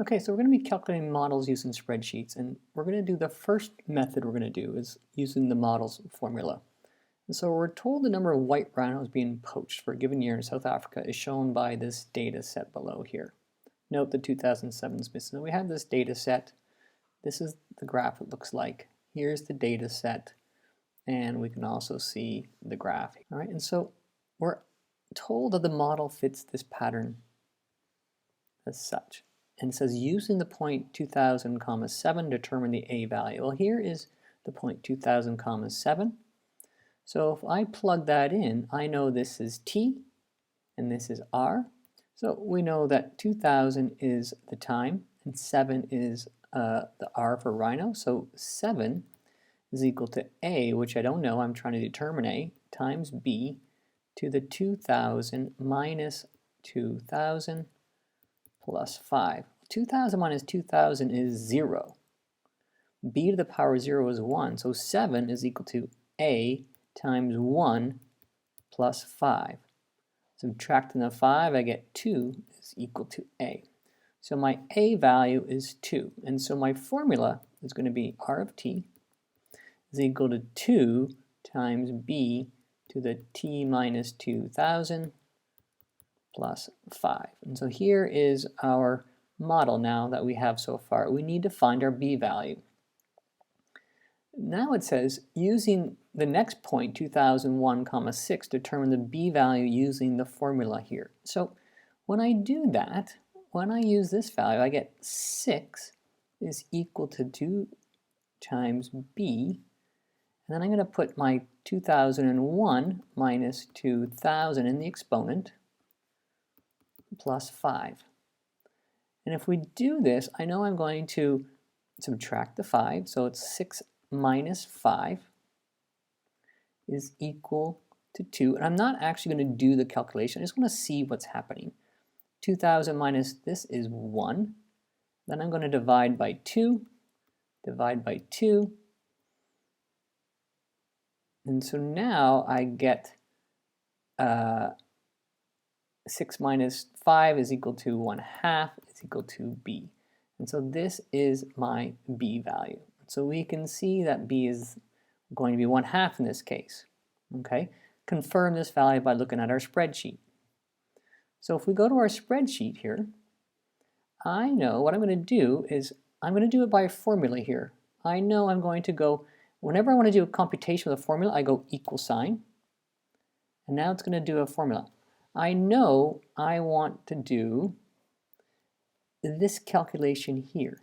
Okay, so we're going to be calculating models using spreadsheets, and we're going to do the first method we're going to do is using the models formula. And so we're told the number of white rhinos being poached for a given year in South Africa is shown by this data set below here. Note the 2007 is missing. So we have this data set. This is the graph it looks like. Here's the data set, and we can also see the graph. All right, and so we're told that the model fits this pattern as such. And it says using the point 2000, 7 determine the A value. Well, here is the point 2000, 7. So if I plug that in, I know this is T and this is R. So we know that 2000 is the time and 7 is the R for Rhino. So 7 is equal to A, which I don't know, I'm trying to determine A, times B to the 2000 minus 2000 plus 5. 2000 minus 2000 is 0. B to the power 0 is 1. So 7 is equal to A times 1 plus 5. Subtracting the 5, I get 2 is equal to A. So my A value is 2. And so my formula is going to be R of T is equal to 2 times B to the T minus 2000 plus 5. And so here is our model now that we have so far. We need to find our B value. Now it says using the next point 2001, 6 determine the B value using the formula here. So when I do that, when I use this value, I get 6 is equal to 2 times B, and then I'm going to put my 2001 minus 2000 in the exponent plus 5. And if we do this, I know I'm going to subtract the 5, so it's 6 minus 5 is equal to 2. And I'm not actually going to do the calculation, I just want to see what's happening. 2000 minus this is 1. Then I'm going to divide by 2, divide by 2. And so now I get 6 minus 5 is equal to 1/2 is equal to B. And so this is my B value. So we can see that B is going to be 1/2 in this case. Okay, confirm this value by looking at our spreadsheet. So if we go to our spreadsheet here, I know what I'm going to do is I'm going to do it by a formula here. I know I'm going to go, whenever I want to do a computation with a formula, I go equal sign. And now it's going to do a formula. I know I want to do this calculation here.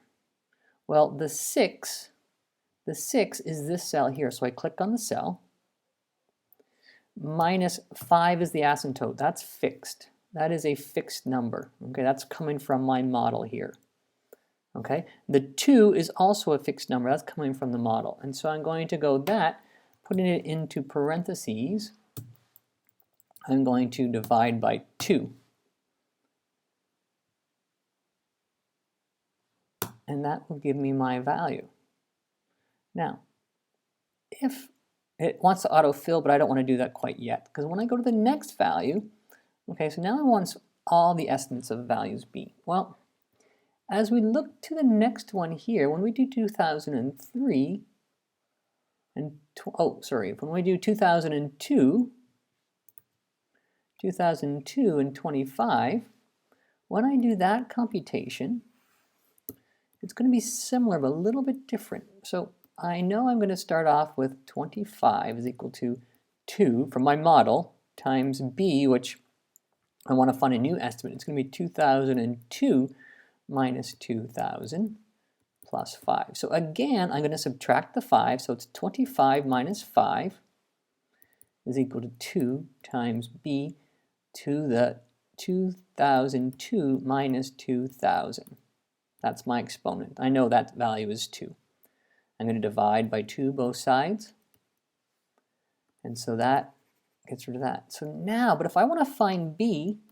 Well, the 6 is this cell here, so I click on the cell. Minus 5 is the asymptote. That's fixed. That is a fixed number. Okay, that's coming from my model here. Okay, the 2 is also a fixed number. That's coming from the model. And so I'm going to go that, putting it into parentheses, I'm going to divide by 2. And that will give me my value. Now, if it wants to autofill, but I don't want to do that quite yet, because when I go to the next value, okay, so now it wants all the estimates of values B. Well, as we look to the next one here, when we do 2003, and when we do 2002 and 25, when I do that computation, it's going to be similar but a little bit different. So I know I'm going to start off with 25 is equal to 2 from my model times B, which I want to find a new estimate. It's going to be 2002 minus 2000 plus 5. So again, I'm going to subtract the 5, so it's 25 minus 5 is equal to 2 times B to the 2002 minus 2000. That's my exponent. I know that value is 2. I'm going to divide by 2 both sides. And so that gets rid of that. So now, but if I want to find B,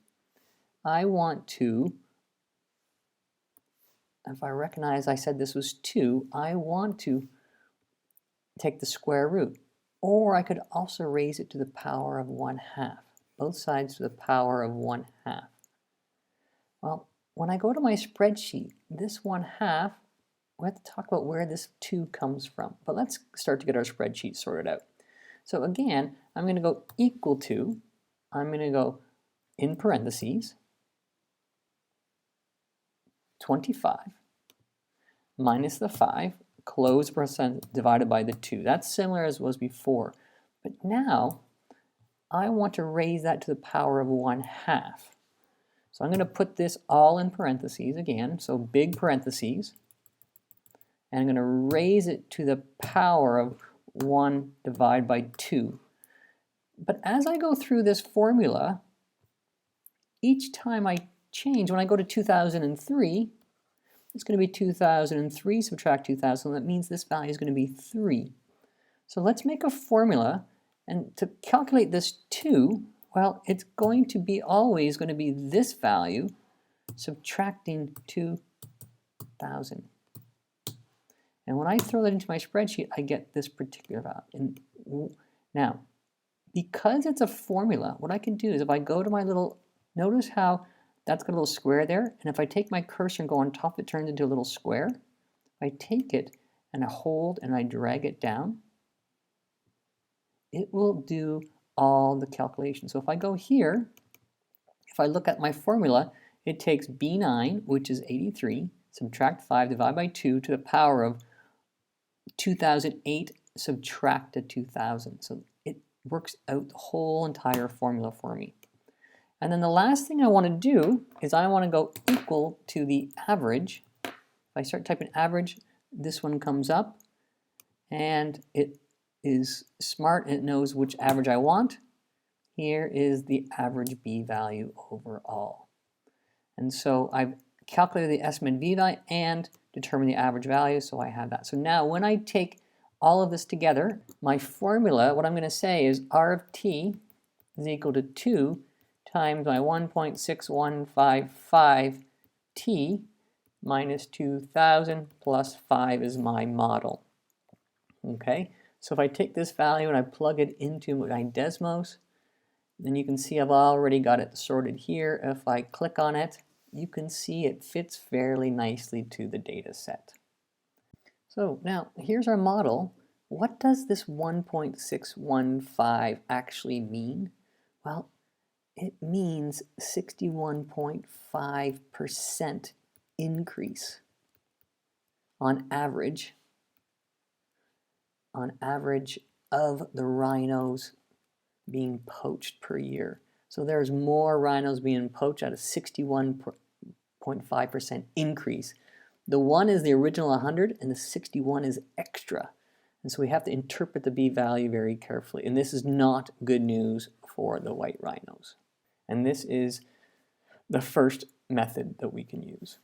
I want to, if I recognize I said this was 2, I want to take the square root. Or I could also raise it to the power of 1/2. Both sides to the power of 1/2. Well, when I go to my spreadsheet, this 1/2, we have to talk about where this 2 comes from. But let's start to get our spreadsheet sorted out. So again, I'm going to go equal to, I'm going to go in parentheses, 25 minus the 5, close percent divided by the 2. That's similar as was before. But now, I want to raise that to the power of 1/2. So I'm going to put this all in parentheses again, so big parentheses, and I'm going to raise it to the power of 1 divided by 2. But as I go through this formula, each time I change, when I go to 2003, it's going to be 2003 subtract 2000. That means this value is going to be 3. So let's make a formula, and to calculate this 2, well, it's going to be always going to be this value subtracting 2000. And when I throw that into my spreadsheet, I get this particular value. And now, because it's a formula, what I can do is if I go to my little, notice how that's got a little square there, and if I take my cursor and go on top, it turns into a little square. I take it and I hold and I drag it down, it will do all the calculations. So if I go here, if I look at my formula, it takes B9, which is 83, subtract 5, divide by 2 to the power of 2008 subtracted 2000. So it works out the whole entire formula for me. And then the last thing I want to do is I want to go equal to the average. If I start typing average, this one comes up, and it is smart and it knows which average I want. Here is the average B value overall. And so I've calculated the estimate B value and determined the average value, so I have that. So now when I take all of this together, my formula, what I'm going to say is R of T is equal to 2 times my 1.6155 T minus 2000 plus 5 is my model. Okay, so if I take this value and I plug it into my Desmos, then you can see I've already got it sorted here. If I click on it, you can see it fits fairly nicely to the data set. So now here's our model. What does this 1.615 actually mean? Well, it means 61.5% increase on average of the rhinos being poached per year. So there's more rhinos being poached at a 61.5% increase. The 1 is the original 100 and the 61 is extra. And so we have to interpret the B value very carefully. And this is not good news for the white rhinos. And this is the first method that we can use.